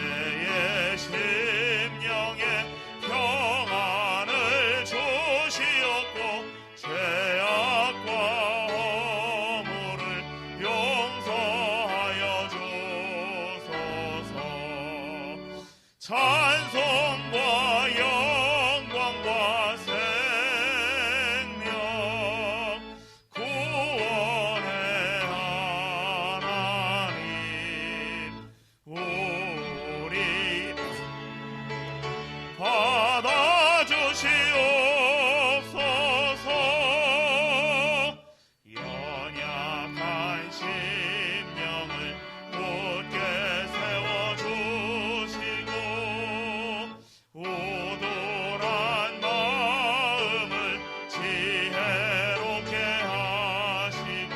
내 심령에 평안을 주시옵고 죄악과 허물을 용서하여 주소서. 찬송과 영광과 생명 구원의 하나님 우리 받아주시옵소서. 연약한 심령을 굳게 세워주시고 우둔한 마음을 지혜롭게 하시고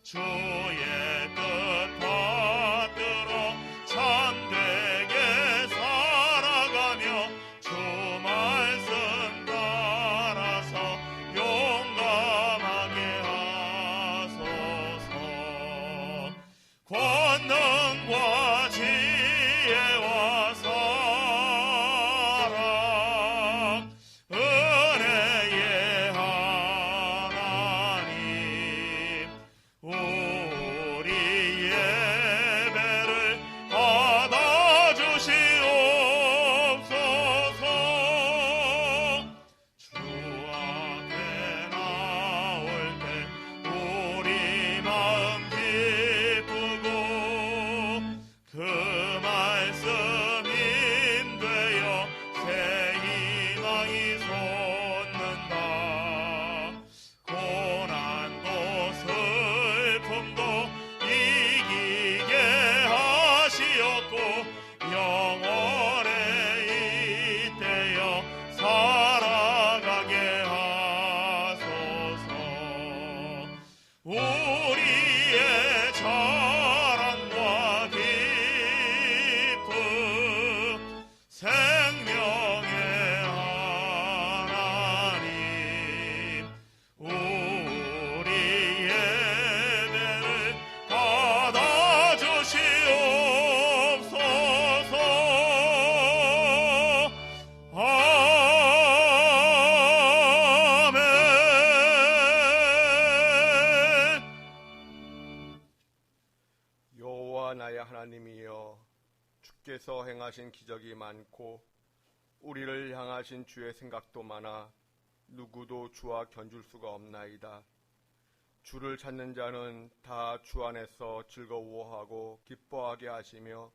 주의 뜻 받들어 참되게 살아가며 주 말씀 따라서 용감하게 하소서. 권능과 지혜와 사랑 은혜의 하나님 우리 예배를 받아주시옵소서. 주 앞에 나올 때 우리 마음 기쁘고 그 말씀 인되어 새 희망이 솟는다. 고난도 슬픔도 이기게 하시었고 영원에 잇대어 살아가게 하소서. 우리의 자랑과 기쁨 생명의 하나님 우리 예배를 받아주시옵소서. 아멘. 여호와 나의 하나님이여, 주께서 행하신 기적이 많고 우리를 향하신 주의 생각도 많아 누구도 주와 견줄 수가 없나이다. 주를 찾는 자는 다 주 안에서 즐거워하고 기뻐하게 하시며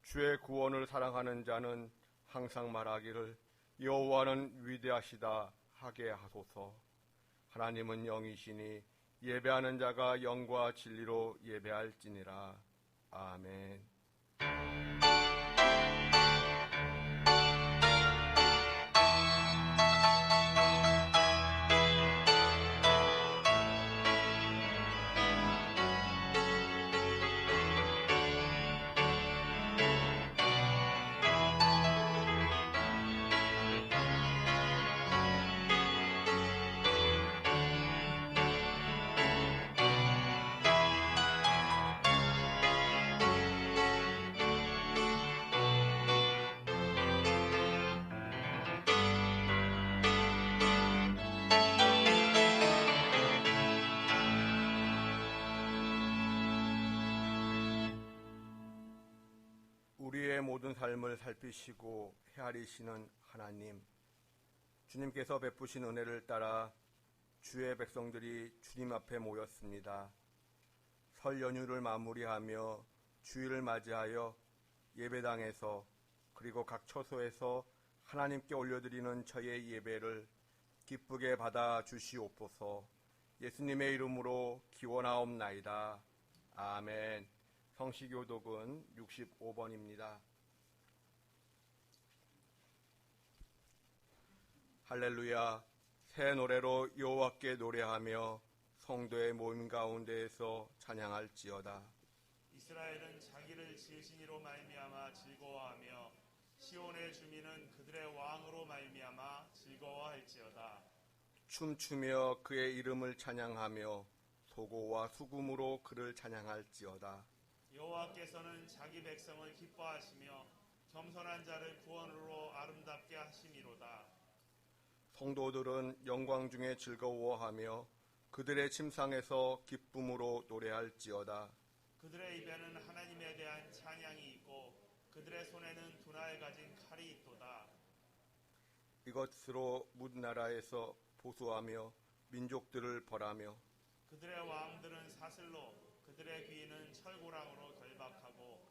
주의 구원을 사랑하는 자는 항상 말하기를 여호와는 위대하시다 하게 하소서. 하나님은 영이시니 예배하는 자가 영과 진리로 예배할지니라. 아멘. 우리의 모든 삶을 살피시고 헤아리시는 하나님, 주님께서 베푸신 은혜를 따라 주의 백성들이 주님 앞에 모였습니다. 설 연휴를 마무리하며 주일을 맞이하여 예배당에서 그리고 각 처소에서 하나님께 올려드리는 저의 예배를 기쁘게 받아 주시옵소서. 예수님의 이름으로 기원하옵나이다. 아멘. 성시교독은 65번입니다. 할렐루야. 새 노래로 여호와께 노래하며 성도의 모임 가운데에서 찬양할지어다. 이스라엘은 자기를 지으신 이로 말미암아 즐거워하며 시온의 주민은 그들의 왕으로 말미암아 즐거워할지어다. 춤추며 그의 이름을 찬양하며 소고와 수금으로 그를 찬양할지어다. 여호와께서는 자기 백성을 기뻐하시며 겸손한 자를 구원으로 아름답게 하심이로다. 성도들은 영광 중에 즐거워하며 그들의 침상에서 기쁨으로 노래할지어다. 그들의 입에는 하나님에 대한 찬양이 있고 그들의 손에는 두나에 가진 칼이 있도다. 이것으로 문나라에서 보수하며 민족들을 벌하며 그들의 왕들은 사슬로 그들의 귀인은 철고랑으로 결박하고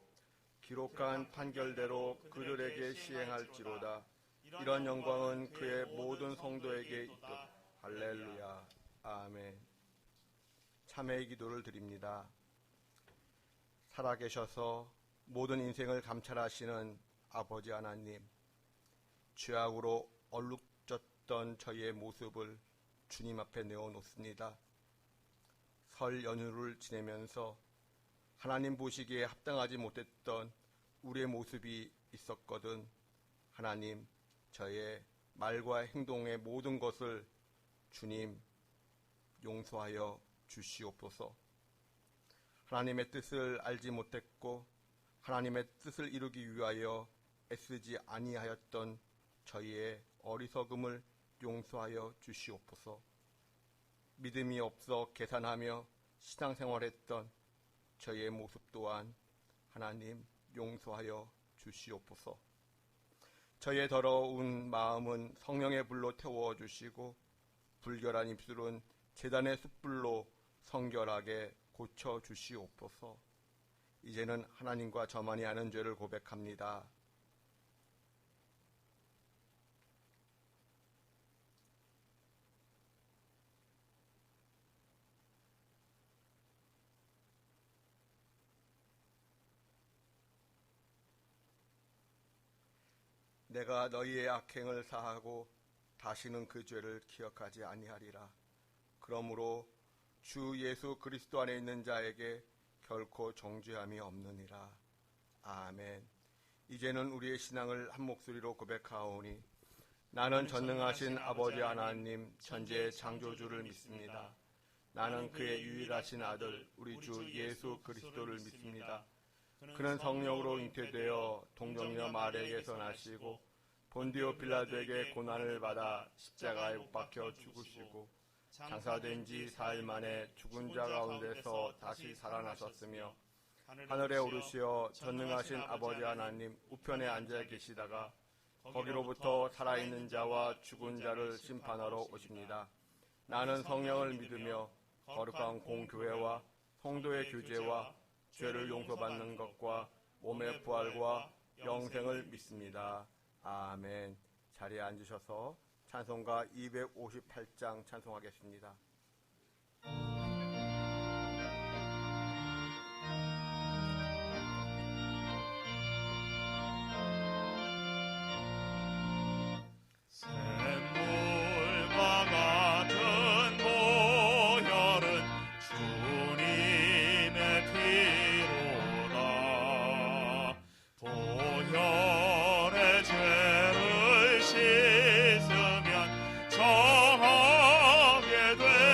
기록한 판결대로 그들에게 시행할지로다. 이런 영광은 그의 모든 성도에게 있도다. 할렐루야. 아멘. 참회의 기도를 드립니다. 살아계셔서 모든 인생을 감찰하시는 아버지 하나님, 죄악으로 얼룩졌던 저희의 모습을 주님 앞에 내어놓습니다. 설 연휴를 지내면서 하나님 보시기에 합당하지 못했던 우리의 모습이 있었거든. 하나님, 저의 말과 행동의 모든 것을 주님 용서하여 주시옵소서. 하나님의 뜻을 알지 못했고 하나님의 뜻을 이루기 위하여 애쓰지 아니하였던 저희의 어리석음을 용서하여 주시옵소서. 믿음이 없어 계산하며 신앙생활했던 저희의 모습 또한 하나님 용서하여 주시옵소서. 저희의 더러운 마음은 성령의 불로 태워주시고 불결한 입술은 제단의 숯불로 성결하게 고쳐주시옵소서. 이제는 하나님과 저만이 아는 죄를 고백합니다. 내가 너희의 악행을 사하고 다시는 그 죄를 기억하지 아니하리라. 그러므로 주 예수 그리스도 안에 있는 자에게 결코 정죄함이 없느니라. 아멘. 이제는 우리의 신앙을 한 목소리로 고백하오니 나는 전능하신 아버지 하나님 천지의 창조주를 믿습니다. 나는 그의 유일하신 아들 우리 주 예수 그리스도를 믿습니다. 그는 성령으로 잉태되어 동정녀 마리아에게서 나시고 본디오 빌라도에게 고난을 받아 십자가에 못 박혀 죽으시고 장사된 지 4일 만에 죽은 자 가운데서 다시 살아나셨으며 하늘에 오르시어 전능하신 아버지 하나님 우편에 앉아 계시다가 거기로부터 살아있는 자와 죽은 자를 심판하러 오십니다. 나는 성령을 믿으며 거룩한 공교회와 성도의 교제와 죄를 용서받는 것과 몸의 부활과 영생을 믿습니다. 아멘. 자리에 앉으셔서 찬송가 258장 찬송하겠습니다. 샘물과 같은 보혈은 주님의 피로다. 보혈의 죄를 씻으면 정하게 돼.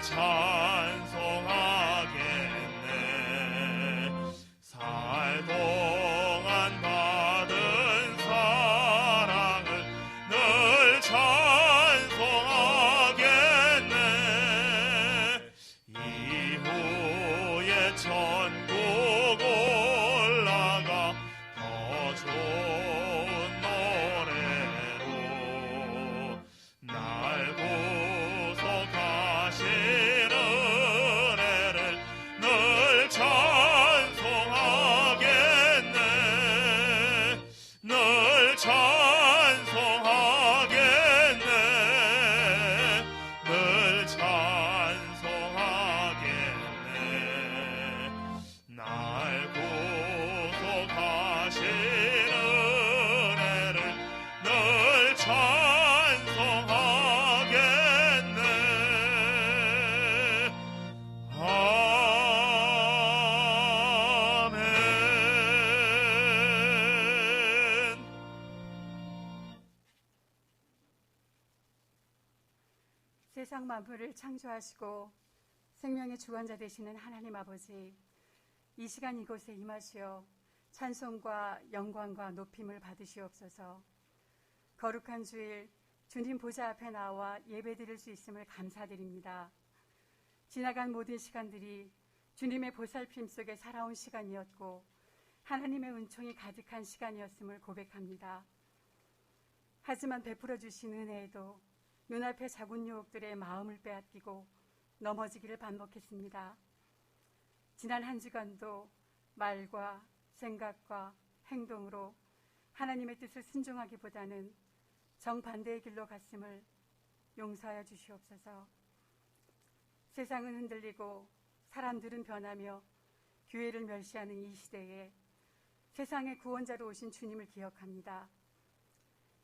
찬송하겠네. 살 동안 받은 사랑을 늘 찬송하겠네. 이후에 천국 올라가 더 좋은 노래로 날 구속하신 은혜를 늘 찬송하겠네. 늘 찬송하겠네. 늘 찬송하겠네. 날 구속하신 은혜를 늘 찬송하겠네. 아멘. 세상 만물을 창조하시고 생명의 주관자 되시는 하나님 아버지, 이 시간 이곳에 임하시어 찬송과 영광과 높임을 받으시옵소서. 거룩한 주일 주님 보좌 앞에 나와 예배드릴 수 있음을 감사드립니다. 지나간 모든 시간들이 주님의 보살핌 속에 살아온 시간이었고 하나님의 은총이 가득한 시간이었음을 고백합니다. 하지만 베풀어 주신 은혜에도 눈앞의 작은 유혹들의 마음을 빼앗기고 넘어지기를 반복했습니다. 지난 한 주간도 말과 생각과 행동으로 하나님의 뜻을 순종하기보다는 정반대의 길로 갔음을 용서하여 주시옵소서. 세상은 흔들리고 사람들은 변하며 교회를 멸시하는 이 시대에 세상의 구원자로 오신 주님을 기억합니다.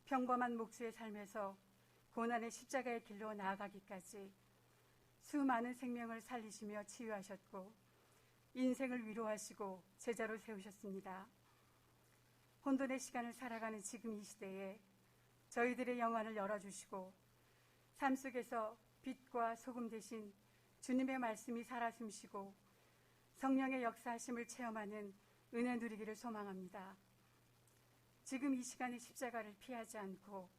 평범한 목수의 삶에서 고난의 십자가의 길로 나아가기까지 수많은 생명을 살리시며 치유하셨고 인생을 위로하시고 제자로 세우셨습니다. 혼돈의 시간을 살아가는 지금 이 시대에 저희들의 영안을 열어주시고 삶 속에서 빛과 소금 대신 주님의 말씀이 살아 숨쉬고 성령의 역사하심을 체험하는 은혜 누리기를 소망합니다. 지금 이 시간에 십자가를 피하지 않고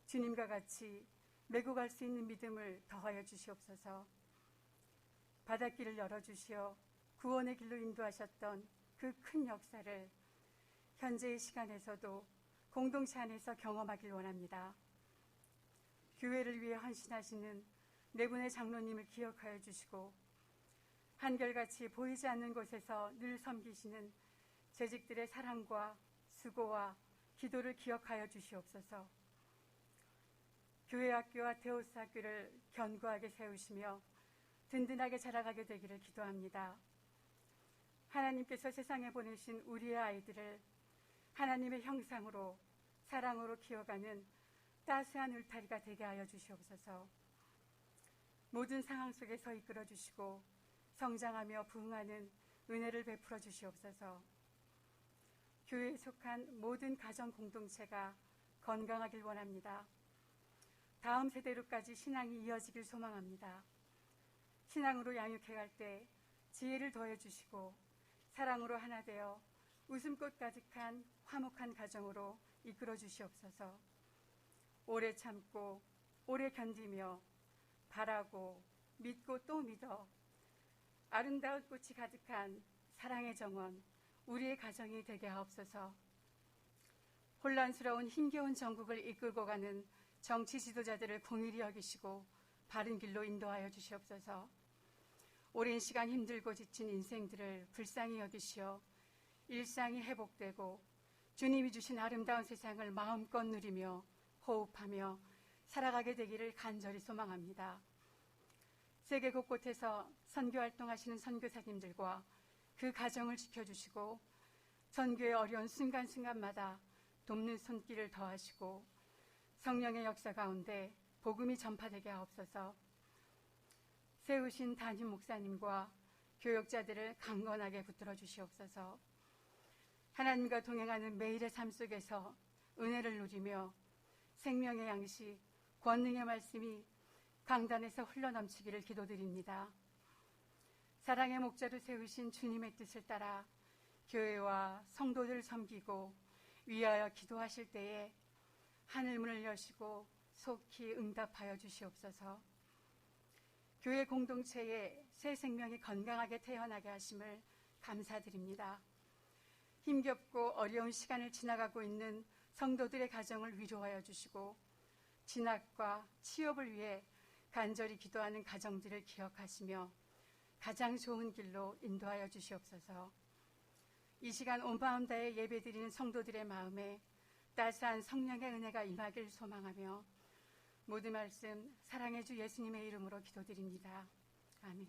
주님과 같이 메고 갈 수 있는 믿음을 더하여 주시옵소서. 바닷길을 열어주시어 구원의 길로 인도하셨던 그 큰 역사를 현재의 시간에서도 공동체 안에서 경험하길 원합니다. 교회를 위해 헌신하시는 네 분의 장로님을 기억하여 주시고 한결같이 보이지 않는 곳에서 늘 섬기시는 재직들의 사랑과 수고와 기도를 기억하여 주시옵소서. 교회 학교와 데오스 학교를 견고하게 세우시며 든든하게 자라가게 되기를 기도합니다. 하나님께서 세상에 보내신 우리의 아이들을 하나님의 형상으로 사랑으로 키워가는 따스한 울타리가 되게 하여 주시옵소서. 모든 상황 속에서 이끌어 주시고 성장하며 부흥하는 은혜를 베풀어 주시옵소서. 교회에 속한 모든 가정 공동체가 건강하길 원합니다. 다음 세대로까지 신앙이 이어지길 소망합니다. 신앙으로 양육해 갈 때 지혜를 더해 주시고 사랑으로 하나 되어 웃음꽃 가득한 화목한 가정으로 이끌어 주시옵소서. 오래 참고 오래 견디며 바라고 믿고 또 믿어 아름다운 꽃이 가득한 사랑의 정원 우리의 가정이 되게 하옵소서. 혼란스러운 힘겨운 전국을 이끌고 가는 정치 지도자들을 긍휼히 여기시고 바른 길로 인도하여 주시옵소서. 오랜 시간 힘들고 지친 인생들을 불쌍히 여기시어 일상이 회복되고 주님이 주신 아름다운 세상을 마음껏 누리며 호흡하며 살아가게 되기를 간절히 소망합니다. 세계 곳곳에서 선교활동하시는 선교사님들과 그 가정을 지켜주시고 선교의 어려운 순간순간마다 돕는 손길을 더하시고 성령의 역사 가운데 복음이 전파되게 하옵소서. 세우신 담임 목사님과 교역자들을 강건하게 붙들어 주시옵소서. 하나님과 동행하는 매일의 삶 속에서 은혜를 누리며 생명의 양식, 권능의 말씀이 강단에서 흘러넘치기를 기도드립니다. 사랑의 목자로 세우신 주님의 뜻을 따라 교회와 성도들을 섬기고 위하여 기도하실 때에 하늘문을 여시고 속히 응답하여 주시옵소서. 교회 공동체에 새 생명이 건강하게 태어나게 하심을 감사드립니다. 힘겹고 어려운 시간을 지나가고 있는 성도들의 가정을 위로하여 주시고 진학과 취업을 위해 간절히 기도하는 가정들을 기억하시며 가장 좋은 길로 인도하여 주시옵소서. 이 시간 온 마음 다해 예배드리는 성도들의 마음에 따스한 성령의 은혜가 임하길 소망하며 모든 말씀 사랑의 주 예수님의 이름으로 기도드립니다. 아멘.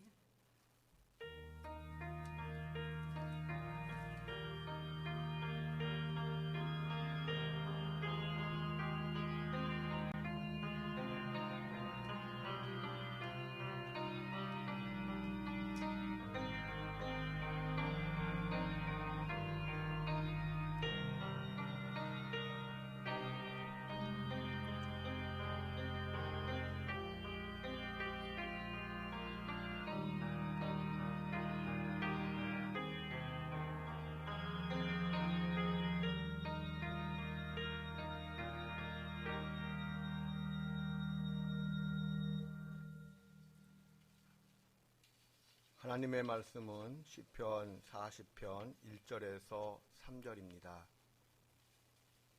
하나님의 말씀은 시편 40편 1절에서 3절입니다.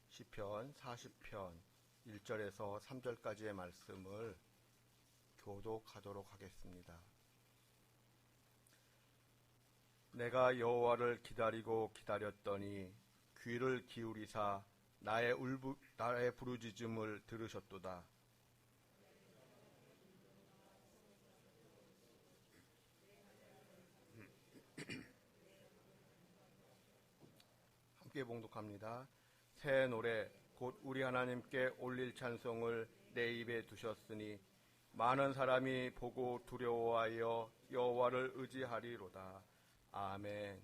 시편 40편 1절에서 3절까지의 말씀을 교독하도록 하겠습니다. 내가 여호와를 기다리고 기다렸더니 귀를 기울이사 나의 부르짖음을 들으셨도다. 함께 봉독합니다. 새 노래 곧 우리 하나님께 올릴 찬송을 내 입에 두셨으니 많은 사람이 보고 두려워하여 여호와를 의지하리로다. 아멘.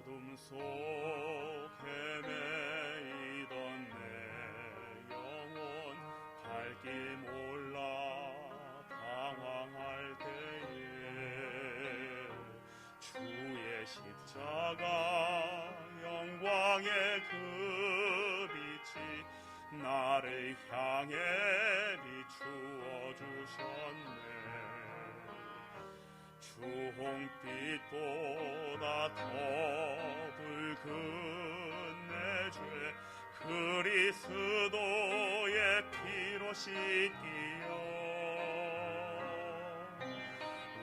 어둠 속 헤매이던 내 영혼 갈 길 몰라 당황할 때에 주의 십자가 영광의 그 빛이 나를 향해 비추어 주셨네. 주홍빛보다 더 붉은 내 죄 그리스도의 피로 씻기어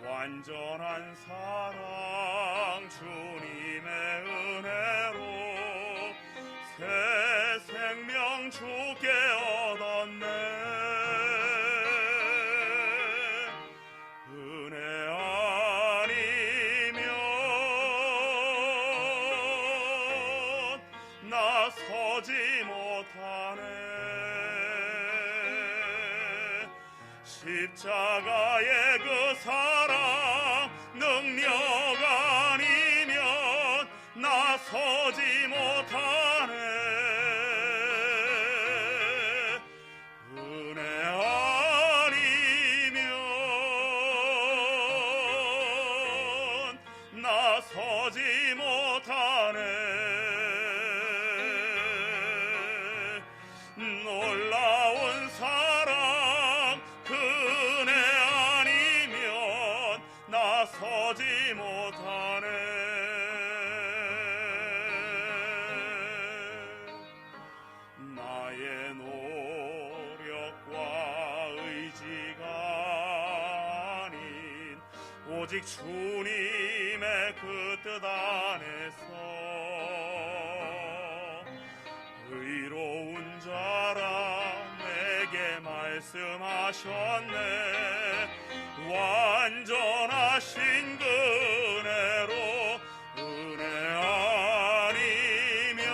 완전한 사랑 주님의 은혜로 새 생명 주께 얻었네. 서지 못하네. 십자가의 그 사랑 능력 아니면 나 서지 못하네. 은혜 아니면 나 서지 못하네. 놀라운 사랑 그네 아니면 나 서지 못하네. 나의 노력과 의지가 아닌 오직 주님의 그 뜻 안에서 의로운 자라 내게 말씀하셨네. 완전하신 그 은혜로 은혜 아니면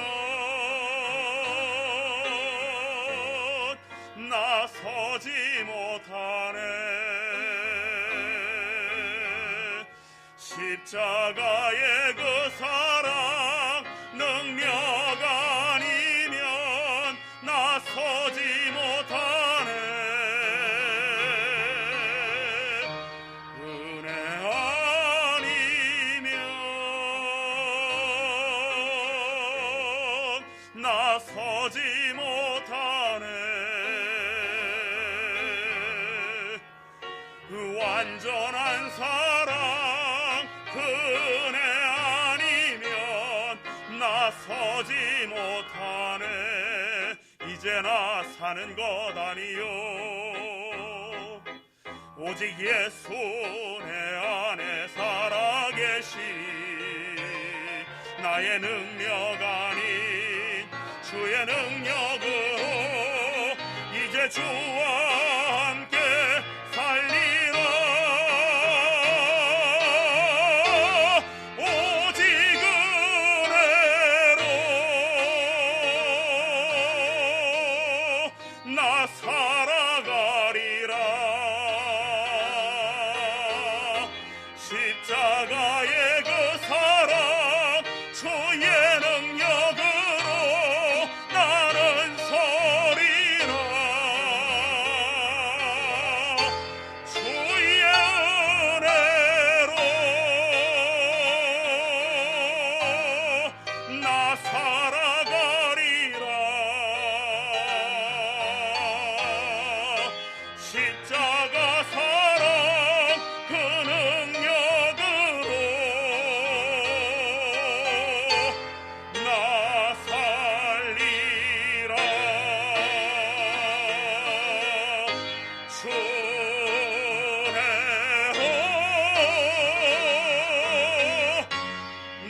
나 서지 못하 십자가의 그 사랑 능력 아니면 나서지 못하네. 은혜 아니면 나서지 못하네. 그 완전한 사랑 그 은혜 아니면 나서지 못하네. 이제나 사는 것 아니요 오직 예수 내 안에 살아계시니 나의 능력 아닌 주의 능력으로 이제 주와 함께 살리라. 오직 은혜로 나 살아가리라. 십자가의 그 사랑 주의 능력으로 나는 서리라. 주의 은혜로 나 살아가리라. 십자가 사랑 그 능력으로 나 살리라. 주네로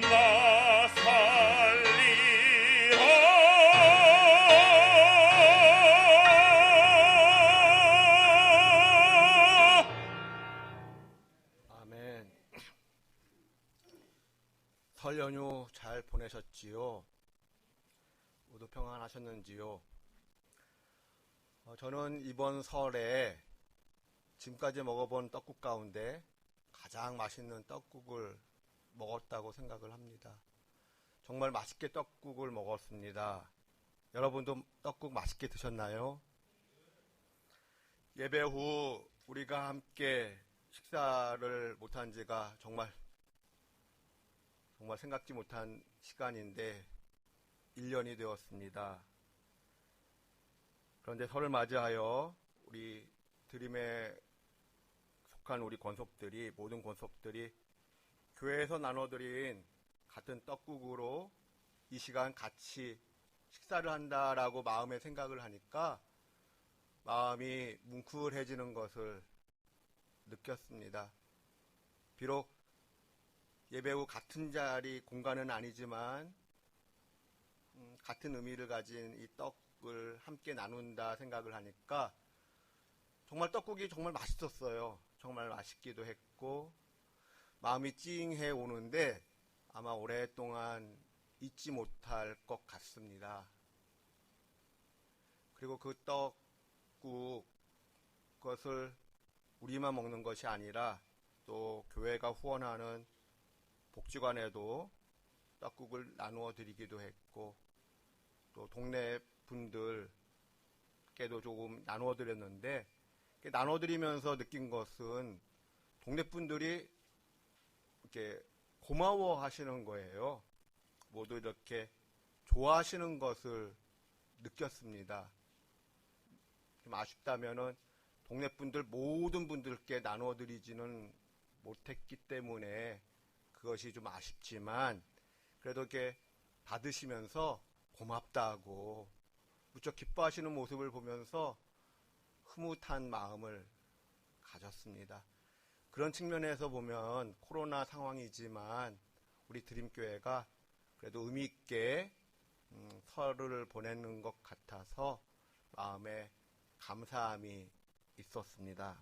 나 살리라. 아멘. 설 연휴 잘 보내셨지요? 모두 평안하셨는지요? 저는 이번 설에 지금까지 먹어본 떡국 가운데 가장 맛있는 떡국을 먹었다고 생각을 합니다. 정말 맛있게 떡국을 먹었습니다. 여러분도 떡국 맛있게 드셨나요? 예배 후 우리가 함께 식사를 못한 지가 정말 생각지 못한 시간인데 1년이 되었습니다. 그런데 설을 맞이하여 우리 드림에 속한 우리 권속들이, 모든 권속들이 교회에서 나눠드린 같은 떡국으로 이 시간 같이 식사를 한다라고 마음에 생각을 하니까 마음이 뭉클해지는 것을 느꼈습니다. 비록 예배 후 같은 자리 공간은 아니지만 같은 의미를 가진 이 떡을 함께 나눈다 생각을 하니까 정말 떡국이 정말 맛있었어요. 정말 맛있기도 했고 마음이 찡해 오는데 아마 오랫동안 잊지 못할 것 같습니다. 그리고 그 떡국, 그것을 우리만 먹는 것이 아니라 또 교회가 후원하는 복지관에도 떡국을 나누어 드리기도 했고 또 동네 분들께도 조금 나누어 드렸는데 나누어 드리면서 느낀 것은 동네 분들이 이렇게 고마워 하시는 거예요. 모두 이렇게 좋아하시는 것을 느꼈습니다. 좀 아쉽다면은 동네 분들 모든 분들께 나누어 드리지는 못했기 때문에 그것이 좀 아쉽지만 그래도 이렇게 받으시면서 고맙다고 무척 기뻐하시는 모습을 보면서 흐뭇한 마음을 가졌습니다. 그런 측면에서 보면 코로나 상황이지만 우리 드림교회가 그래도 의미 있게 설을 보내는 것 같아서 마음에 감사함이 있었습니다.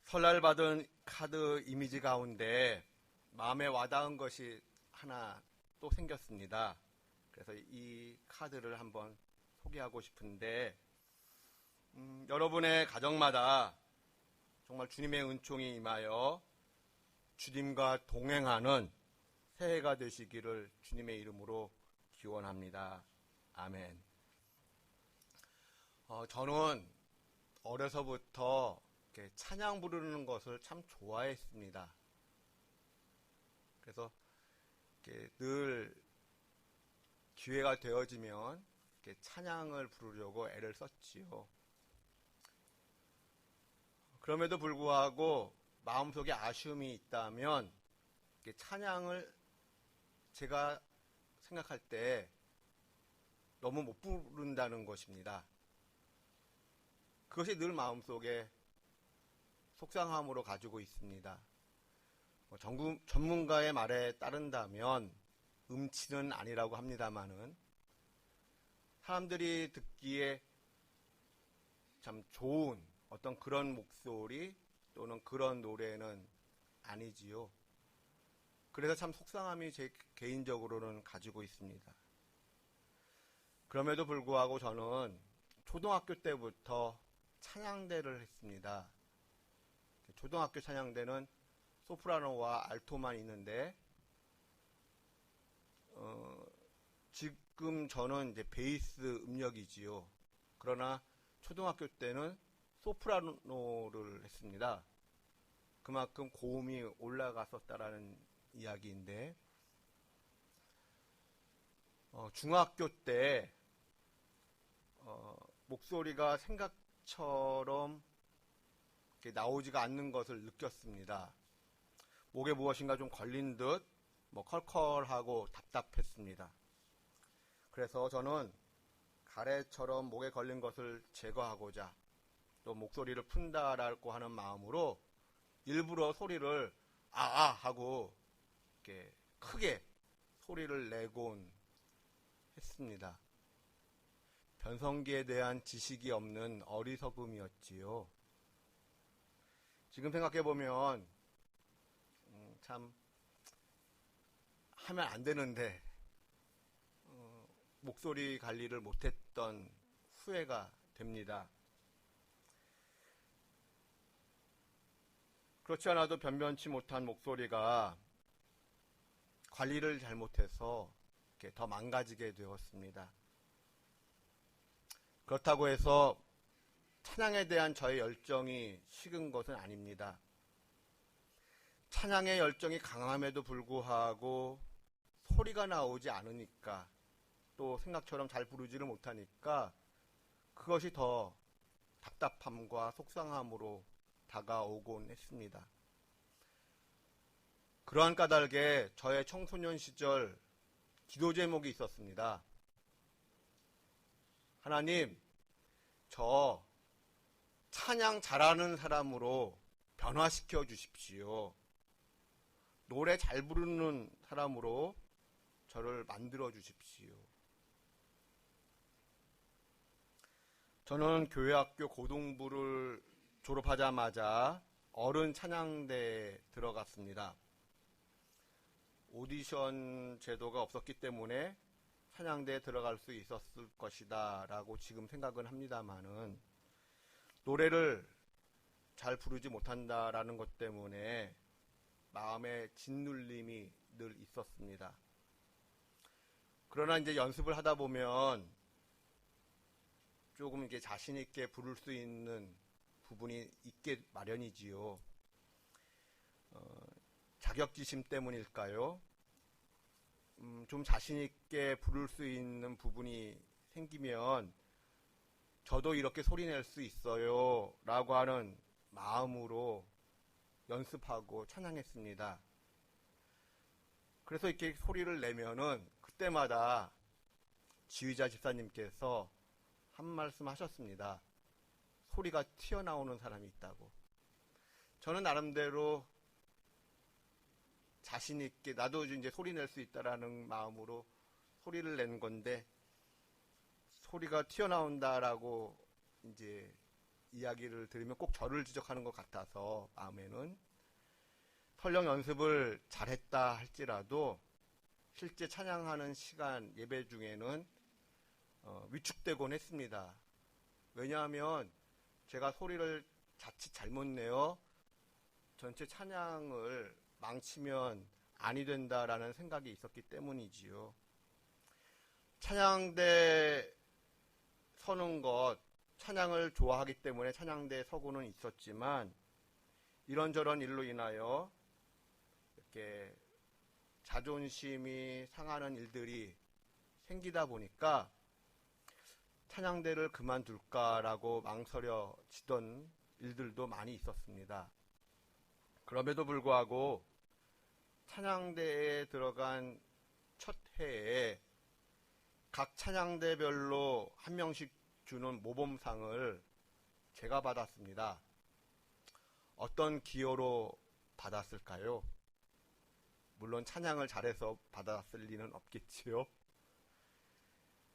설날 받은 카드 이미지 가운데 마음에 와닿은 것이 하나 또 생겼습니다. 그래서 이 카드를 한번 소개하고 싶은데 여러분의 가정마다 정말 주님의 은총이 임하여 주님과 동행하는 새해가 되시기를 주님의 이름으로 기원합니다. 아멘. 저는 어려서부터 이렇게 찬양 부르는 것을 참 좋아했습니다. 그래서 이렇게 늘 기회가 되어지면 이렇게 찬양을 부르려고 애를 썼지요. 그럼에도 불구하고 마음속에 아쉬움이 있다면 이렇게 찬양을 제가 생각할 때 너무 못 부른다는 것입니다. 그것이 늘 마음속에 속상함으로 가지고 있습니다. 전문가의 말에 따른다면 음치는 아니라고 합니다마는 사람들이 듣기에 참 좋은 어떤 그런 목소리 또는 그런 노래는 아니지요. 그래서 참 속상함이 제 개인적으로는 가지고 있습니다. 그럼에도 불구하고 저는 초등학교 때부터 찬양대를 했습니다. 초등학교 찬양대는 소프라노와 알토만 있는데 지금 저는 이제 베이스 음역이지요. 그러나 초등학교 때는 소프라노를 했습니다. 그만큼 고음이 올라갔었다라는 이야기인데 중학교 때 목소리가 생각처럼 이렇게 나오지가 않는 것을 느꼈습니다. 목에 무엇인가 좀 걸린 듯 컬컬하고 답답했습니다. 그래서 저는 가래처럼 목에 걸린 것을 제거하고자 또 목소리를 푼다라고 하는 마음으로 일부러 소리를 아아 하고 이렇게 크게 소리를 내곤 했습니다. 변성기에 대한 지식이 없는 어리석음이었지요. 지금 생각해보면 참 하면 안 되는데 목소리 관리를 못했던 후회가 됩니다. 그렇지 않아도 변변치 못한 목소리가 관리를 잘못해서 이렇게 더 망가지게 되었습니다. 그렇다고 해서 찬양에 대한 저의 열정이 식은 것은 아닙니다. 찬양의 열정이 강함에도 불구하고 소리가 나오지 않으니까 또 생각처럼 잘 부르지를 못하니까 그것이 더 답답함과 속상함으로 다가오곤 했습니다. 그러한 까닭에 저의 청소년 시절 기도 제목이 있었습니다. 하나님, 저 찬양 잘하는 사람으로 변화시켜 주십시오. 노래 잘 부르는 사람으로 저를 만들어 주십시오. 저는 교회학교 고등부를 졸업하자마자 어른 찬양대에 들어갔습니다. 오디션 제도가 없었기 때문에 찬양대에 들어갈 수 있었을 것이다 라고 지금 생각은 합니다만은 노래를 잘 부르지 못한다라는 것 때문에 마음에 짓눌림이 늘 있었습니다. 그러나 이제 연습을 하다 보면 조금 이게 자신 있게 부를 수 있는 부분이 있게 마련이지요. 자격지심 때문일까요? 좀 자신 있게 부를 수 있는 부분이 생기면 저도 이렇게 소리낼 수 있어요 라고 하는 마음으로 연습하고 찬양했습니다. 그래서 이렇게 소리를 내면은 그때마다 지휘자 집사님께서 한 말씀 하셨습니다. 소리가 튀어나오는 사람이 있다고. 저는 나름대로 자신 있게 나도 이제 소리 낼 수 있다라는 마음으로 소리를 낸 건데 소리가 튀어나온다라고 이제 이야기를 들으면 꼭 저를 지적하는 것 같아서 마음에는 설령 연습을 잘했다 할지라도 실제 찬양하는 시간 예배 중에는 위축되곤 했습니다. 왜냐하면 제가 소리를 자칫 잘못 내어 전체 찬양을 망치면 아니 된다라는 생각이 있었기 때문이지요. 찬양대 서는 것, 찬양을 좋아하기 때문에 찬양대에 서고는 있었지만 이런저런 일로 인하여 이렇게 자존심이 상하는 일들이 생기다 보니까 찬양대를 그만둘까라고 망설여지던 일들도 많이 있었습니다. 그럼에도 불구하고 찬양대에 들어간 첫 해에 각 찬양대별로 한 명씩 주는 모범상을 제가 받았습니다. 어떤 기여로 받았을까요? 물론 찬양을 잘해서 받았을 리는 없겠지요.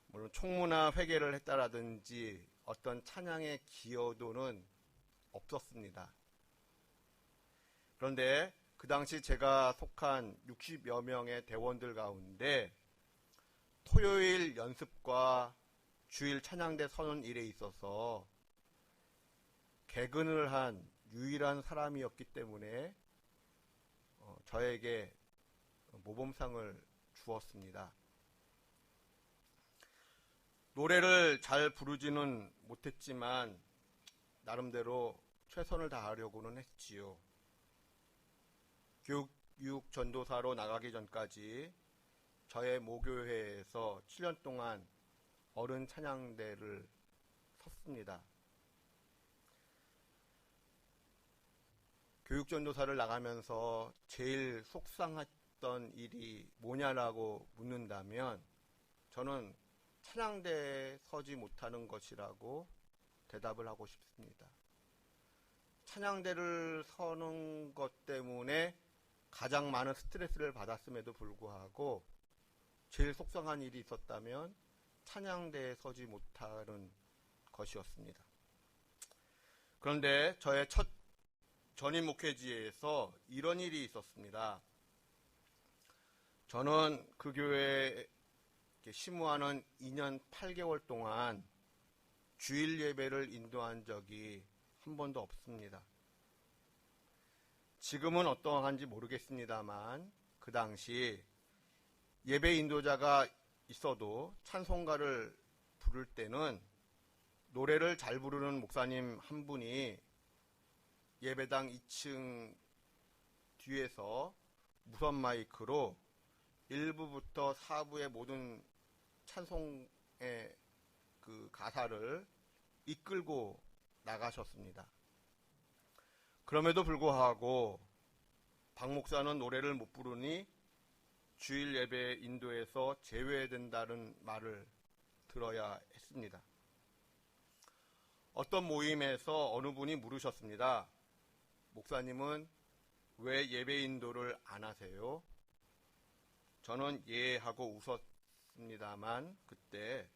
물론 총무나 회개를 했다라든지 어떤 찬양의 기여도는 없었습니다. 그런데 그 당시 제가 속한 60여 명의 대원들 가운데 토요일 연습과 주일 찬양대 서는 일에 있어서 개근을 한 유일한 사람이었기 때문에 저에게 모범상을 주었습니다. 노래를 잘 부르지는 못했지만 나름대로 최선을 다하려고는 했지요. 교육 전도사로 나가기 전까지 저의 모교회에서 7년 동안 어른 찬양대를 섰습니다. 교육 전도사를 나가면서 제일 속상했던 일이 뭐냐라고 묻는다면 저는 찬양대에 서지 못하는 것이라고 대답을 하고 싶습니다. 찬양대를 서는 것 때문에 가장 많은 스트레스를 받았음에도 불구하고 제일 속상한 일이 있었다면 찬양대에 서지 못하는 것이었습니다. 그런데 저의 첫 전임 목회지에서 이런 일이 있었습니다. 저는 그 교회에 심우하는 2년 8개월 동안 주일 예배를 인도한 적이 한 번도 없습니다. 지금은 어떠한지 모르겠습니다만 그 당시 예배 인도자가 있어도 찬송가를 부를 때는 노래를 잘 부르는 목사님 한 분이 예배당 2층 뒤에서 무선 마이크로 1부부터 4부의 모든 찬송의 그 가사를 이끌고 나가셨습니다. 그럼에도 불구하고 박 목사는 노래를 못 부르니 주일 예배 인도에서 제외된다는 말을 들어야 했습니다. 어떤 모임에서 어느 분이 물으셨습니다. 목사님은 왜 예배 인도를 안 하세요? 저는 예 하고 웃었습니다만 그때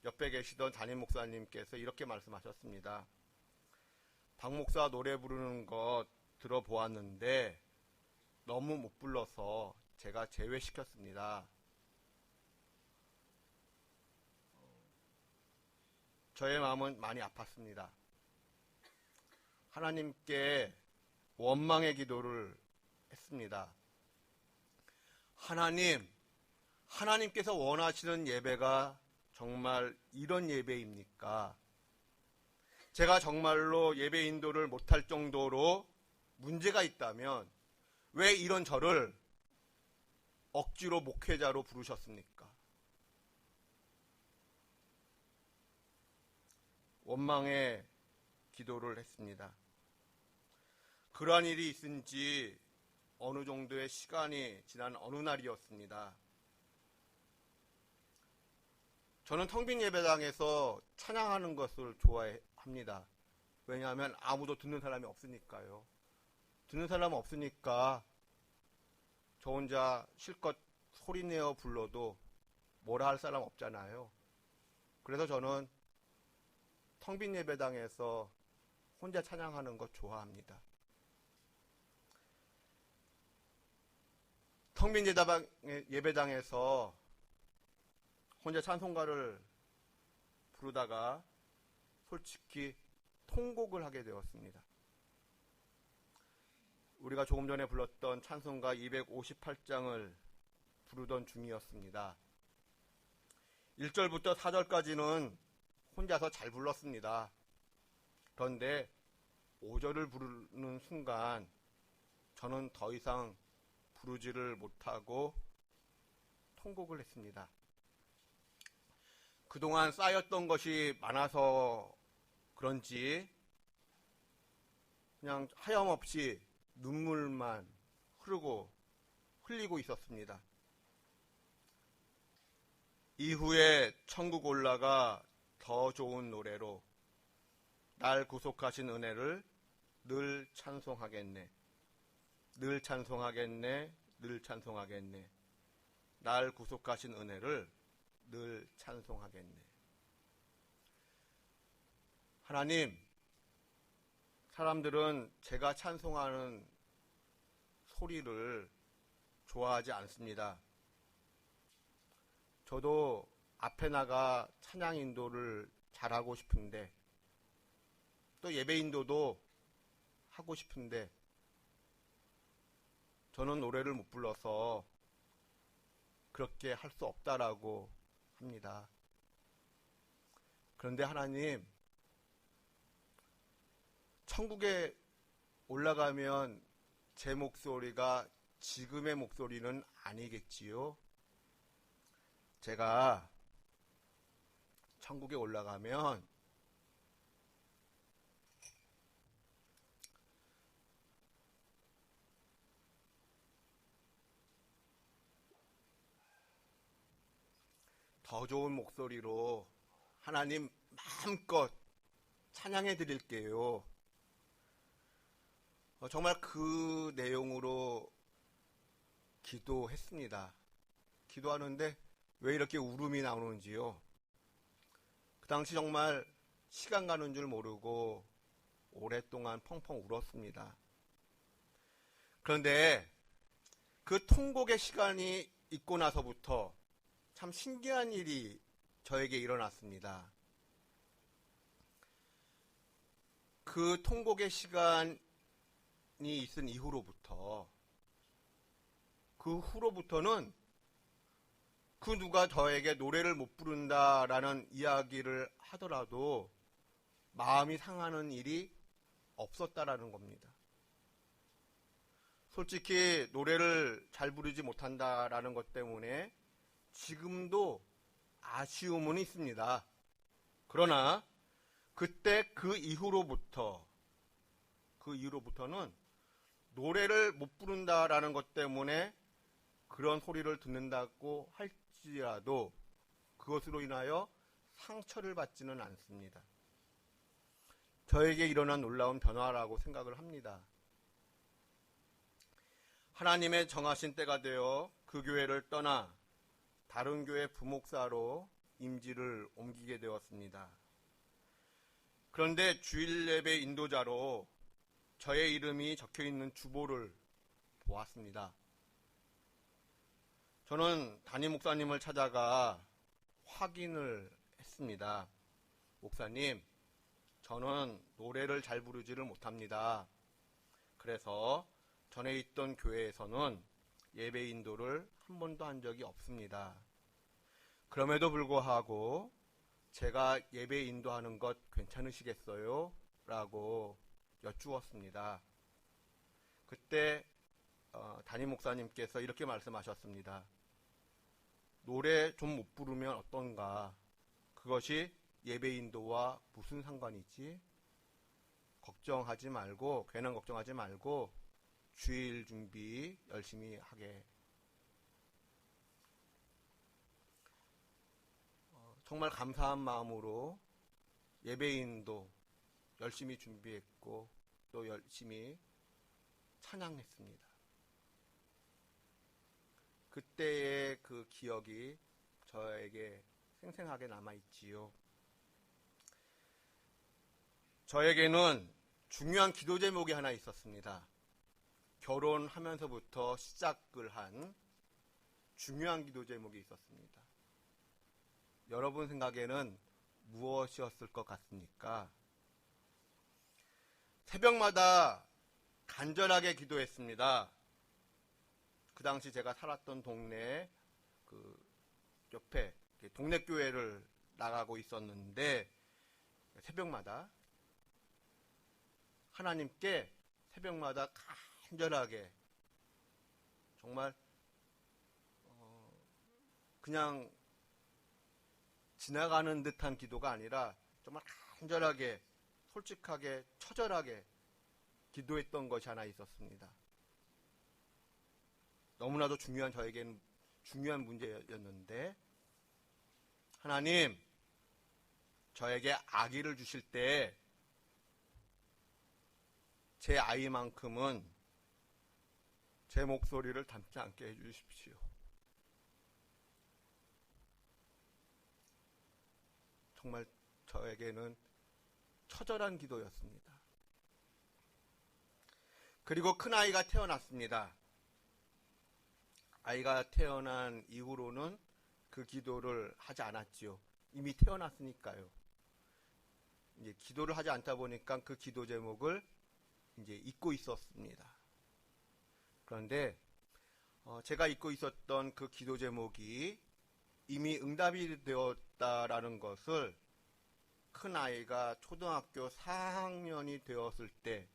옆에 계시던 담임 목사님께서 이렇게 말씀하셨습니다. 박 목사 노래 부르는 거 들어보았는데 너무 못 불러서 제가 제외시켰습니다. 저의 마음은 많이 아팠습니다. 하나님께 원망의 기도를 했습니다. 하나님께서 원하시는 예배가 정말 이런 예배입니까? 제가 정말로 예배 인도를 못할 정도로 문제가 있다면 왜 이런 저를 억지로 목회자로 부르셨습니까? 원망의 기도를 했습니다. 그러한 일이 있은 지 어느 정도의 시간이 지난 어느 날이었습니다. 저는 텅빈 예배당에서 찬양하는 것을 좋아합니다. 왜냐하면 아무도 듣는 사람이 없으니까요. 듣는 사람 없으니까 저 혼자 실컷 소리내어 불러도 뭐라 할 사람 없잖아요. 그래서 저는 텅빈 예배당에서 혼자 찬양하는 것 좋아합니다. 텅빈 예배당에서 혼자 찬송가를 부르다가 솔직히 통곡을 하게 되었습니다. 우리가 조금 전에 불렀던 찬송가 258장을 부르던 중이었습니다. 1절부터 4절까지는 혼자서 잘 불렀습니다. 그런데 5절을 부르는 순간 저는 더 이상 부르지를 못하고 통곡을 했습니다. 그동안 쌓였던 것이 많아서 그런지 그냥 하염없이 눈물만 흘리고 있었습니다. 이후에 천국 올라가 더 좋은 노래로 날 구속하신 은혜를 늘 찬송하겠네. 늘 찬송하겠네. 늘 찬송하겠네. 날 구속하신 은혜를 늘 찬송하겠네. 하나님, 사람들은 제가 찬송하는 소리를 좋아하지 않습니다. 저도 앞에 나가 찬양 인도를 잘하고 싶은데, 또 예배 인도도 하고 싶은데, 저는 노래를 못 불러서 그렇게 할 수 없다라고 합니다. 그런데 하나님, 천국에 올라가면 제 목소리가 지금의 목소리는 아니겠지요? 제가 천국에 올라가면 더 좋은 목소리로 하나님 마음껏 찬양해 드릴게요. 정말 그 내용으로 기도했습니다. 기도하는데 왜 이렇게 울음이 나오는지요? 그 당시 정말 시간 가는 줄 모르고 오랫동안 펑펑 울었습니다. 그런데 그 통곡의 시간이 있고 나서부터 참 신기한 일이 저에게 일어났습니다. 그 통곡의 시간이 있은 이후로부터, 그 후로부터는 그 누가 저에게 노래를 못 부른다라는 이야기를 하더라도 마음이 상하는 일이 없었다라는 겁니다. 솔직히 노래를 잘 부르지 못한다라는 것 때문에 지금도 아쉬움은 있습니다. 그러나 그때 그 이후로부터는 노래를 못 부른다라는 것 때문에 그런 소리를 듣는다고 할지라도 그것으로 인하여 상처를 받지는 않습니다. 저에게 일어난 놀라운 변화라고 생각을 합니다. 하나님의 정하신 때가 되어 그 교회를 떠나 다른 교회 부목사로 임지를 옮기게 되었습니다. 그런데 주일 예배 인도자로 저의 이름이 적혀있는 주보를 보았습니다. 저는 담임 목사님을 찾아가 확인을 했습니다. 목사님, 저는 노래를 잘 부르지를 못합니다. 그래서 전에 있던 교회에서는 예배 인도를 한 번도 한 적이 없습니다. 그럼에도 불구하고 제가 예배 인도하는 것 괜찮으시겠어요? 라고 여쭈었습니다. 그때 담임 목사님께서 이렇게 말씀하셨습니다. 노래 좀 못 부르면 어떤가? 그것이 예배 인도와 무슨 상관이지? 걱정하지 말고, 괜한 걱정하지 말고 주일 준비 열심히 하게. 정말 감사한 마음으로 예배인도 열심히 준비했고 또 열심히 찬양했습니다. 그때의 그 기억이 저에게 생생하게 남아있지요. 저에게는 중요한 기도 제목이 하나 있었습니다. 결혼하면서부터 시작을 한 중요한 기도 제목이 있었습니다. 여러분 생각에는 무엇이었을 것 같습니까? 새벽마다 간절하게 기도했습니다. 그 당시 제가 살았던 동네 그 옆에 동네 교회를 나가고 있었는데 새벽마다 하나님께 새벽마다 간절하게 정말 그냥 지나가는 듯한 기도가 아니라 정말 간절하게 솔직하게 처절하게 기도했던 것이 하나 있었습니다. 너무나도 저에게는 중요한 문제였는데, 하나님, 저에게 아기를 주실 때 제 아이만큼은 제 목소리를 닮지 않게 해주십시오. 정말 저에게는 처절한 기도였습니다. 그리고 큰아이가 태어났습니다. 아이가 태어난 이후로는 그 기도를 하지 않았지요. 이미 태어났으니까요. 이제 기도를 하지 않다 보니까 그 기도 제목을 이제 잊고 있었습니다. 그런데 제가 잊고 있었던 그 기도 제목이 이미 응답이 되었다라는 것을 큰아이가 초등학교 4학년이 되었을 때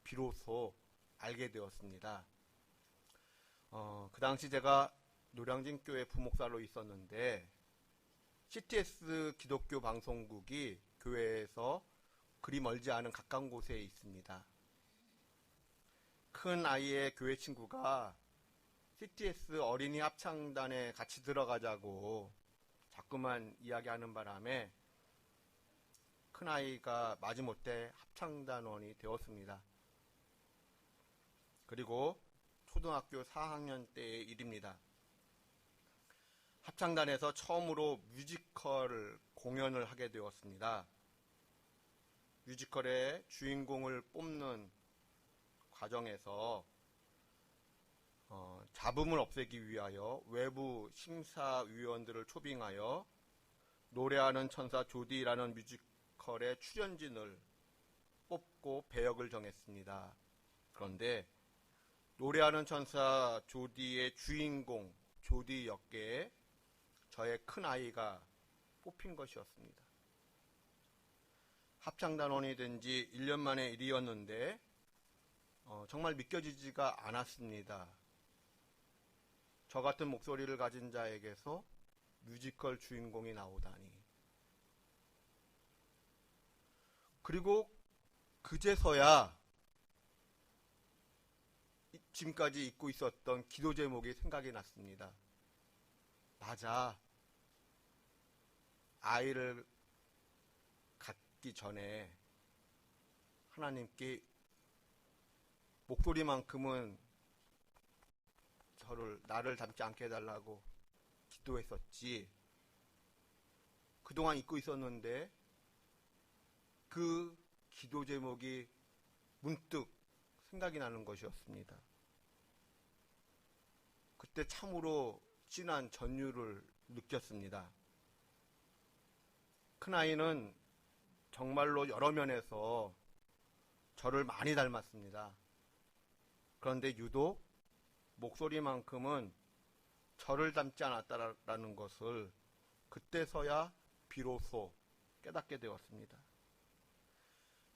비로소 알게 되었습니다. 그 당시 제가 노량진 교회 부목사로 있었는데 CTS 기독교 방송국이 교회에서 그리 멀지 않은 가까운 곳에 있습니다. 큰 아이의 교회 친구가 CTS 어린이 합창단에 같이 들어가자고 자꾸만 이야기하는 바람에 큰 아이가 마지못해 합창단원이 되었습니다. 그리고 초등학교 4학년 때의 일입니다. 합창단에서 처음으로 뮤지컬 공연을 하게 되었습니다. 뮤지컬의 주인공을 뽑는 과정에서 잡음을 없애기 위하여 외부 심사위원들을 초빙하여 노래하는 천사 조디라는 뮤지컬의 출연진을 뽑고 배역을 정했습니다. 그런데 노래하는 천사 조디의 주인공 조디 역계에 저의 큰아이가 뽑힌 것이었습니다. 합창단원이 된 지 1년 만의 일이었는데 정말 믿겨지지가 않았습니다. 저 같은 목소리를 가진 자에게서 뮤지컬 주인공이 나오다니. 그리고 그제서야 지금까지 잊고 있었던 기도 제목이 생각이 났습니다. 맞아. 아이를 갖기 전에 하나님께 목소리만큼은 나를 닮지 않게 해달라고 기도했었지. 그동안 잊고 있었는데 그 기도 제목이 문득 생각이 나는 것이었습니다. 그때 참으로 진한 전율을 느꼈습니다. 큰아이는 정말로 여러 면에서 저를 많이 닮았습니다. 그런데 유독 목소리만큼은 저를 닮지 않았다라는 것을 그때서야 비로소 깨닫게 되었습니다.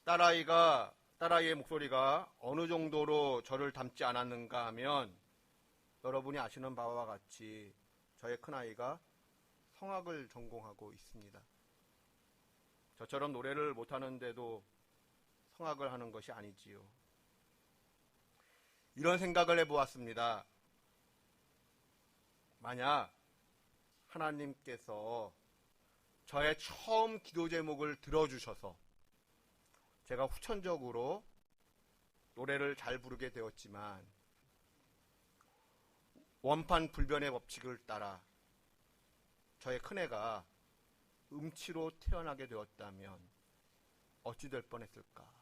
딸아이의 목소리가 어느 정도로 저를 닮지 않았는가 하면 여러분이 아시는 바와 같이 저의 큰아이가 성악을 전공하고 있습니다. 저처럼 노래를 못하는데도 성악을 하는 것이 아니지요. 이런 생각을 해보았습니다. 만약 하나님께서 저의 처음 기도 제목을 들어주셔서 제가 후천적으로 노래를 잘 부르게 되었지만 원판 불변의 법칙을 따라 저의 큰애가 음치로 태어나게 되었다면 어찌 될 뻔했을까?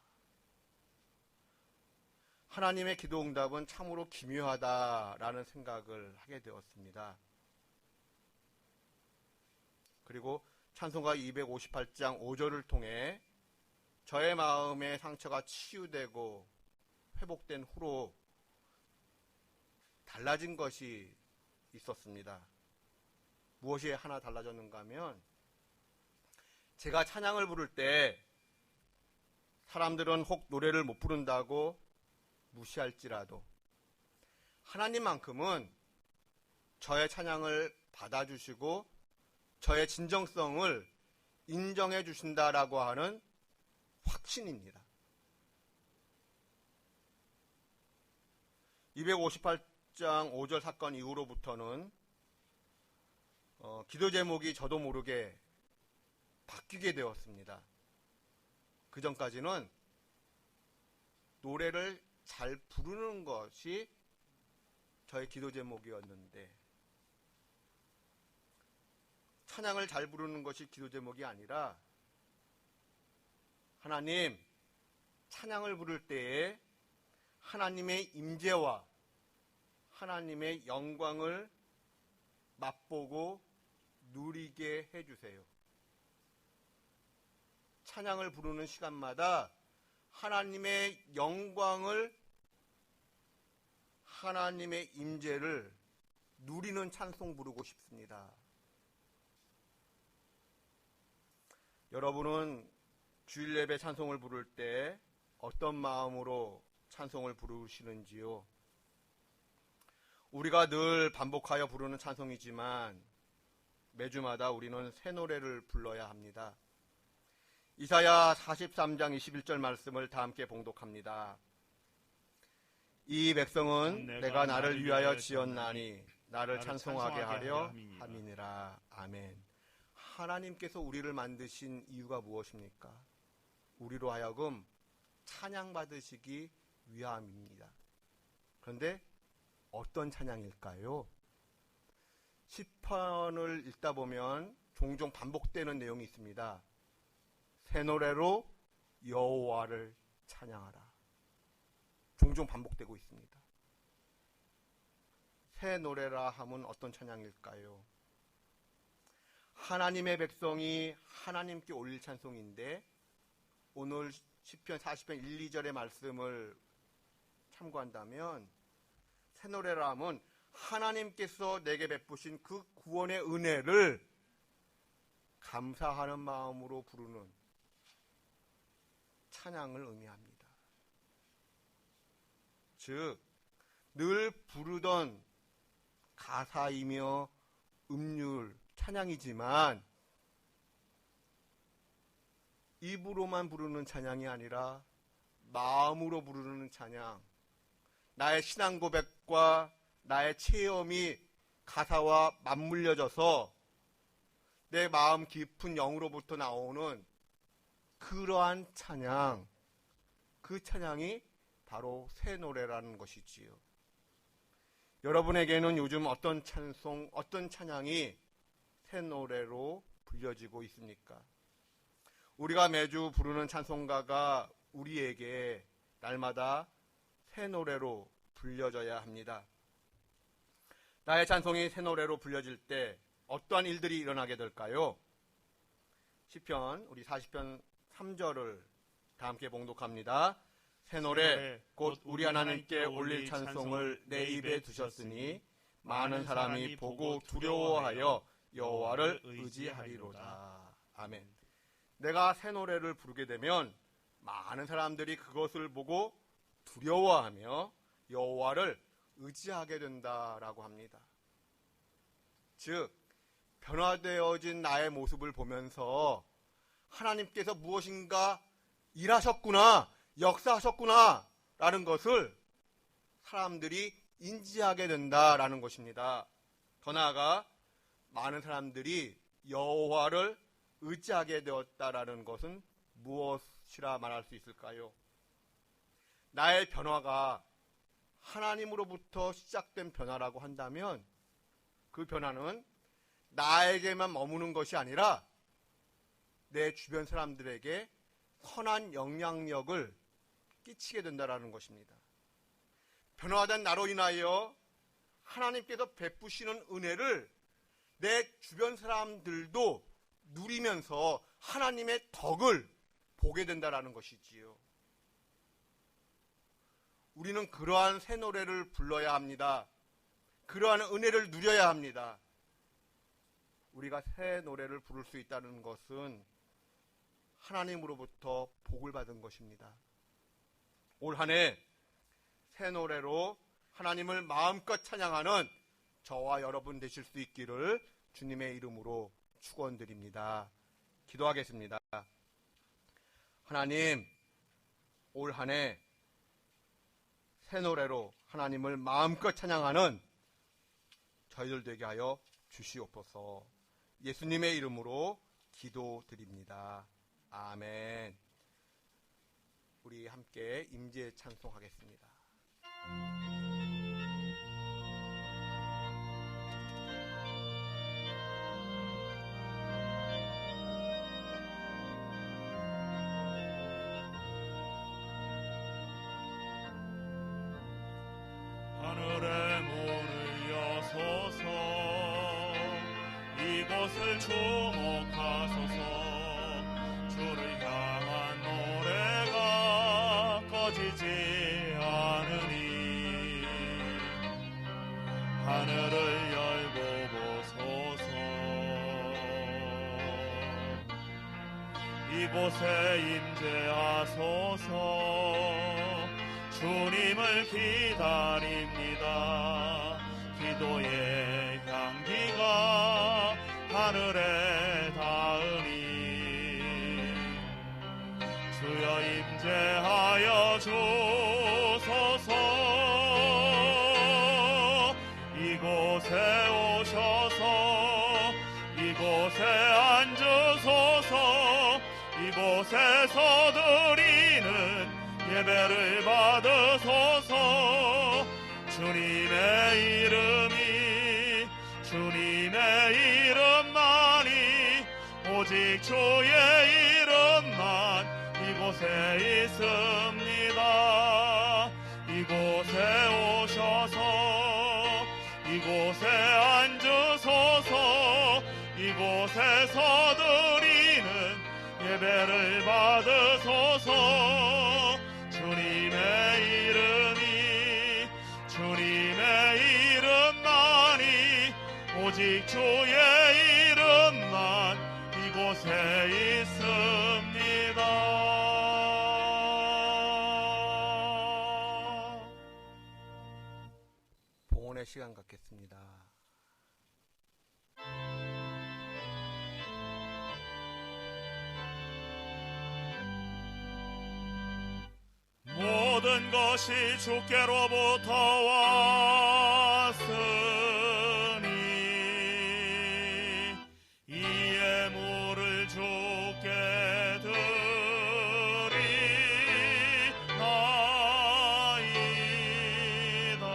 하나님의 기도 응답은 참으로 기묘하다라는 생각을 하게 되었습니다. 그리고 찬송가 258장 5절을 통해 저의 마음의 상처가 치유되고 회복된 후로 달라진 것이 있었습니다. 무엇이 하나 달라졌는가 하면 제가 찬양을 부를 때 사람들은 혹 노래를 못 부른다고 무시할지라도 하나님만큼은 저의 찬양을 받아주시고 저의 진정성을 인정해 주신다라고 하는 확신입니다. 258장 5절 사건 이후로부터는 기도 제목이 저도 모르게 바뀌게 되었습니다. 그 전까지는 노래를 잘 부르는 것이 저의 기도 제목이었는데 찬양을 잘 부르는 것이 기도 제목이 아니라 하나님, 찬양을 부를 때에 하나님의 임재와 하나님의 영광을 맛보고 누리게 해주세요. 찬양을 부르는 시간마다 하나님의 영광을, 하나님의 임재를 누리는 찬송 부르고 싶습니다. 여러분은 주일 예배 찬송을 부를 때 어떤 마음으로 찬송을 부르시는지요? 우리가 늘 반복하여 부르는 찬송이지만 매주마다 우리는 새 노래를 불러야 합니다. 이사야 43장 21절 말씀을 다 함께 봉독합니다. 이 백성은 내가 나를 위하여 지었나니 나를 찬송하게 하려 함이니라. 아멘. 하나님께서 우리를 만드신 이유가 무엇입니까? 우리로 하여금 찬양받으시기 위함입니다. 그런데 어떤 찬양일까요? 시편을 읽다 보면 종종 반복되는 내용이 있습니다. 새 노래로 여호와를 찬양하라. 종종 반복되고 있습니다. 새 노래라 함은 어떤 찬양일까요? 하나님의 백성이 하나님께 올릴 찬송인데 오늘 시편 40편 1, 2절의 말씀을 참고한다면 새 노래라 함은 하나님께서 내게 베푸신 그 구원의 은혜를 감사하는 마음으로 부르는 찬양을 의미합니다. 즉, 늘 부르던 가사이며 음률, 찬양이지만 입으로만 부르는 찬양이 아니라 마음으로 부르는 찬양, 나의 신앙 고백과 나의 체험이 가사와 맞물려져서 내 마음 깊은 영으로부터 나오는 그러한 찬양, 그 찬양이 바로 새 노래라는 것이지요. 여러분에게는 요즘 어떤 찬송, 어떤 찬양이 새 노래로 불려지고 있습니까? 우리가 매주 부르는 찬송가가 우리에게 날마다 새 노래로 불려져야 합니다. 나의 찬송이 새 노래로 불려질 때 어떠한 일들이 일어나게 될까요? 시편, 우리 40편 3절을 다 함께 봉독합니다. 새 노래 곧 우리 하나님께 올릴 찬송을 내 입에 두셨으니 많은 사람이 보고 두려워하여 여호와를 의지하리로다. 아멘. 내가 새 노래를 부르게 되면 많은 사람들이 그것을 보고 두려워하며 여호와를 의지하게 된다라고 합니다. 즉, 변화되어진 나의 모습을 보면서 하나님께서 무엇인가 일하셨구나, 역사하셨구나 라는 것을 사람들이 인지하게 된다라는 것입니다. 더 나아가 많은 사람들이 여호와를 의지하게 되었다라는 것은 무엇이라 말할 수 있을까요? 나의 변화가 하나님으로부터 시작된 변화라고 한다면 그 변화는 나에게만 머무는 것이 아니라 내 주변 사람들에게 선한 영향력을 끼치게 된다는 것입니다. 변화된 나로 인하여 하나님께서 베푸시는 은혜를 내 주변 사람들도 누리면서 하나님의 덕을 보게 된다는 것이지요. 우리는 그러한 새 노래를 불러야 합니다. 그러한 은혜를 누려야 합니다. 우리가 새 노래를 부를 수 있다는 것은 하나님으로부터 복을 받은 것입니다. 올 한 해 새 노래로 하나님을 마음껏 찬양하는 저와 여러분 되실 수 있기를 주님의 이름으로 축원드립니다. 기도하겠습니다. 하나님, 올 한 해 새 노래로 하나님을 마음껏 찬양하는 저희들 되게 하여 주시옵소서. 예수님의 이름으로 기도드립니다. 아멘. 우리 함께 임재 찬송하겠습니다. 하늘의 문을 여소서 이곳을 주목하소서 주를 향한 노래가 꺼지지 않으니 하늘을 열고 보소서 이곳에 임재하소서 주님을 기다립니다. 기도의 향기가 하늘에 닿으니 주여 임재하여 주소서. 이곳에 오셔서 이곳에 앉으소서. 이곳에서 드리는 예배를 받으소서. 주님의 이름이 주님의 이름만이 오직 주의 이름만 이곳에 있습니다. 이곳에 오셔서 이곳에 앉으소서. 이곳에서 드리는 예배를 받으소서. 주님의 이름이 주님의 이름만이 오직 주의 이름만 이곳에 있습니다. 봉헌의 시간 갖겠습니다. 모든 것이 주께로부터 왔으니 이 예물을 주께 드리나이다.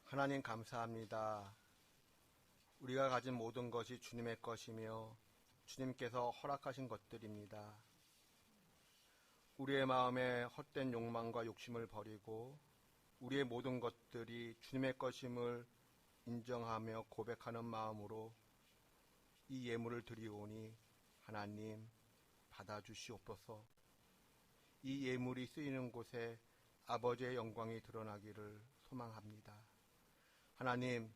하나님 감사합니다. 우리가 가진 모든 것이 주님의 것이며 주님께서 허락하신 것들입니다. 우리의 마음에 헛된 욕망과 욕심을 버리고 우리의 모든 것들이 주님의 것임을 인정하며 고백하는 마음으로 이 예물을 드리오니 하나님 받아주시옵소서. 이 예물이 쓰이는 곳에 아버지의 영광이 드러나기를 소망합니다. 하나님,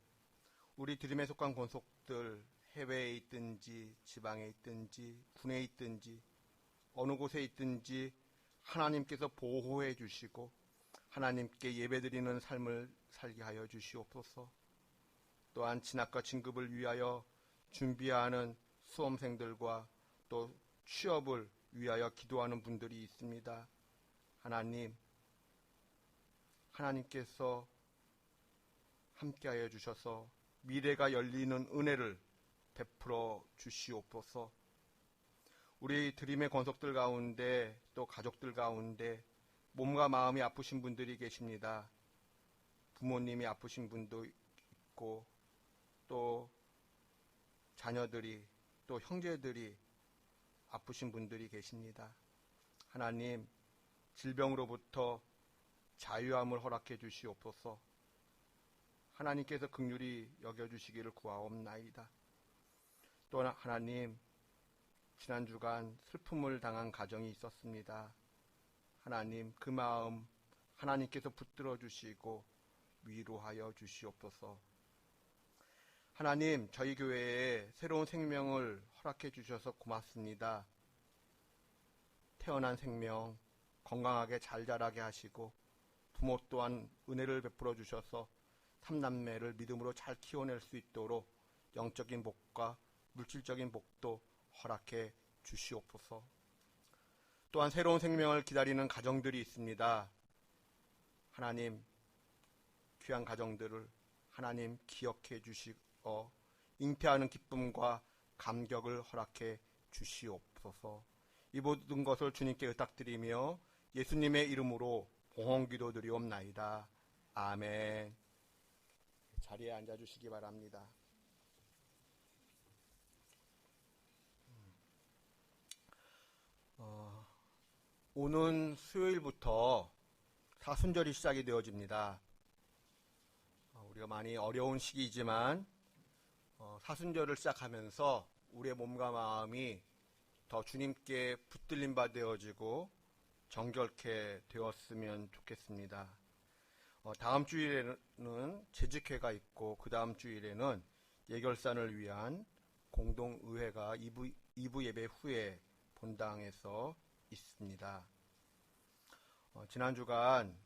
우리 드림에 속한 권속들 해외에 있든지 지방에 있든지 군에 있든지 어느 곳에 있든지 하나님께서 보호해 주시고 하나님께 예배드리는 삶을 살게 하여 주시옵소서. 또한 진학과 진급을 위하여 준비하는 수험생들과 또 취업을 위하여 기도하는 분들이 있습니다. 하나님께서 함께하여 주셔서 미래가 열리는 은혜를 베풀어 주시옵소서. 우리 드림의 권속들 가운데 또 가족들 가운데 몸과 마음이 아프신 분들이 계십니다. 부모님이 아프신 분도 있고 또 자녀들이 또 형제들이 아프신 분들이 계십니다. 하나님, 질병으로부터 자유함을 허락해 주시옵소서. 하나님께서 긍휼히 여겨주시기를 구하옵나이다. 또 하나님, 지난 주간 슬픔을 당한 가정이 있었습니다. 하나님, 그 마음 하나님께서 붙들어 주시고 위로하여 주시옵소서. 하나님, 저희 교회에 새로운 생명을 허락해 주셔서 고맙습니다. 태어난 생명 건강하게 잘 자라게 하시고 부모 또한 은혜를 베풀어 주셔서 삼남매를 믿음으로 잘 키워낼 수 있도록 영적인 복과 물질적인 복도 허락해 주시옵소서. 또한 새로운 생명을 기다리는 가정들이 있습니다. 하나님, 귀한 가정들을 하나님 기억해 주시어 잉태하는 기쁨과 감격을 허락해 주시옵소서. 이 모든 것을 주님께 의탁드리며 예수님의 이름으로 봉헌기도 드리옵나이다. 아멘. 자리에 앉아주시기 바랍니다. 오는 수요일부터 사순절이 시작이 되어집니다. 우리가 많이 어려운 시기이지만 사순절을 시작하면서 우리의 몸과 마음이 더 주님께 붙들림 바 되어지고 정결케 되었으면 좋겠습니다. 다음 주일에는 재직회가 있고 그 다음 주일에는 예결산을 위한 공동의회가 2부 예배 후에 본당에서 있습니다. 지난 주간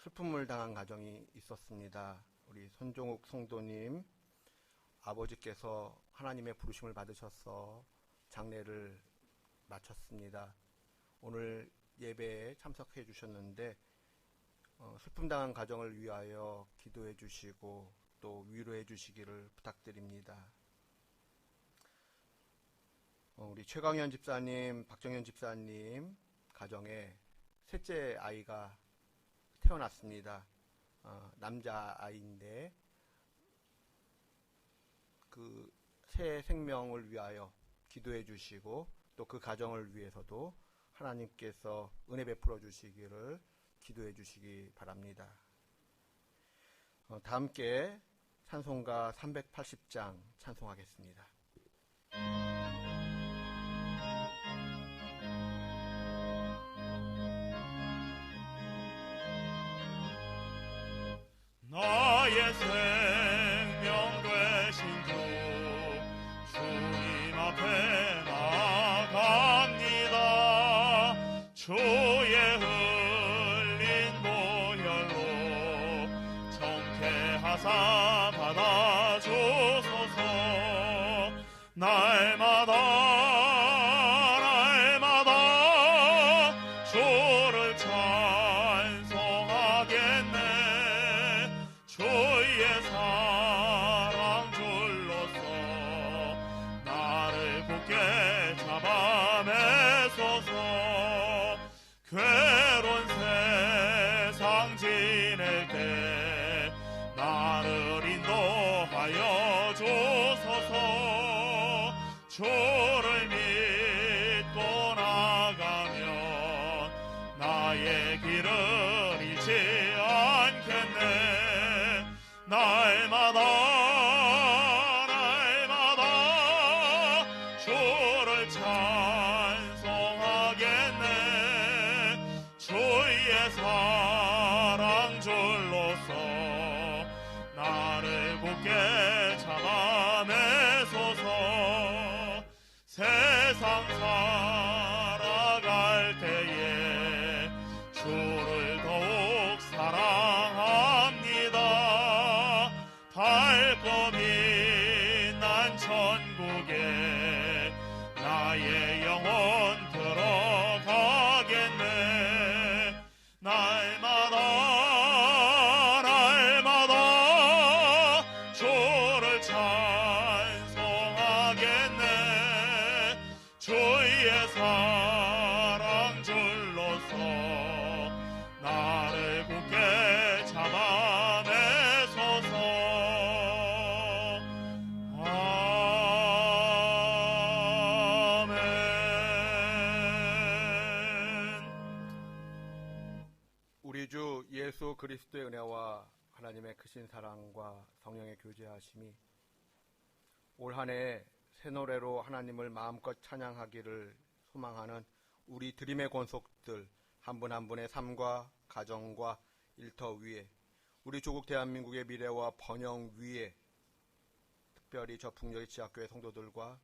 슬픔을 당한 가정이 있었습니다. 우리 손종욱 성도님 아버지께서 하나님의 부르심을 받으셔서 장례를 마쳤습니다. 오늘 예배에 참석해 주셨는데 슬픔 당한 가정을 위하여 기도해 주시고 또 위로해 주시기를 부탁드립니다. 우리 최강현 집사님, 박정현 집사님 가정에 셋째 아이가 태어났습니다. 남자 아이인데 그 새 생명을 위하여 기도해 주시고 또 그 가정을 위해서도 하나님께서 은혜 베풀어 주시기를 기도해 주시기 바랍니다. 다 함께 찬송가 380장 찬송하겠습니다. 나의 생명 되신 주 주님 앞에 나아갑니다. 주의 흘린 보혈로 정케하사 받아주소서. 날마다 주를 찬송하겠네. 주의 사랑 줄로서 나를 굳게 잡아매소서. 괴로운 세상 지낼 때 나를 인도하여 주소서. 주를 믿고 나가면 나의 길을 잃지 않겠네. 날마다 주를 찬송하겠네. 주의 사랑 줄로서 나를 굳게 잡아매소서. 세상 살아갈 때에 주를 더욱 사랑합니다. 발걸음이 난 천국에 나의 영혼 들어가겠네. 날마다 주를 찬송하겠네. 주의 사랑 줄로서 나를 굳게 잡아매소서. 아멘. 우리 주 예수 그리스도의 은혜와 하나님의 크신 사랑과 성령의 교제하심이 올 한 해 새 노래로 하나님을 마음껏 찬양하기를 소망하는 우리 드림의 권속들 한 분 한 분의 삶과 가정과 일터 위에 우리 조국 대한민국의 미래와 번영 위에 특별히 저 풍요리 지하교회 성도들과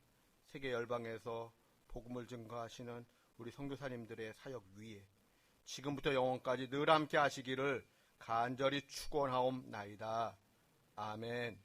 세계 열방에서 복음을 증거하시는 우리 선교사님들의 사역 위에 지금부터 영원까지 늘 함께 하시기를 간절히 축원하옵나이다. 아멘.